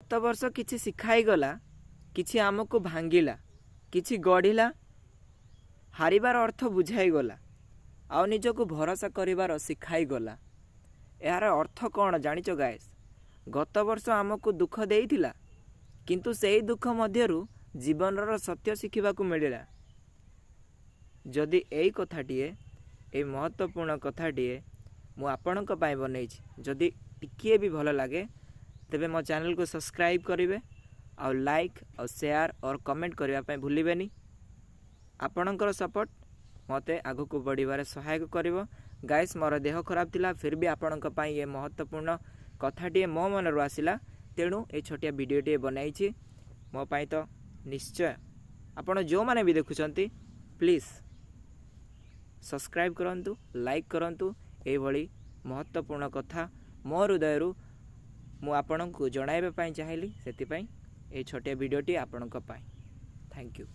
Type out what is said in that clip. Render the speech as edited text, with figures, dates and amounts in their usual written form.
गत वर्ष किछि शिखाई गला, किछि आमको भांगिला, किछि गढ़िला, हारिबार अर्थ बुझाई गला, आउ निजको भरोसा करिबार शिखाई गला। यार अर्थ कौन जानिच गाइस? गत वर्ष आमको दुख देइथिला, किंतु सेई दुख मध्यरु जीवनर सत्य शिखिबाकू मिलिला। जदि एई कथाटीए ए महत्वपूर्ण कथाटीए मु आपणक पाई बनैछि, जदि टिकिए भी भल लागे तेबे मो चैनल को सब्सक्राइब करिवे, और लाइक और शेयर और कमेंट करबा पाई भूलिबेनी। आपणकर सपोर्ट मते आगु को बढ़िबारे सहायक करिवो। गाइस मोर देह खराब थिला, फिर भी आपणक पाई ये महत्वपूर्ण कथाटीए मो मनरु आसिला, तेणु ए छोटिया वीडियोटीए बनाइछि मो पाई। तो निश्चय आपण जो माने भी देखुछंती प्लीज सब्सक्राइब करंतु, लाइक करंतु। एई भली महत्वपूर्ण कथा मो हृदयरु मु आपणको जणाइबा पाई चाहिली, सेति पाई ए छोटिया वीडियोटी आपणक पाई। Thank you.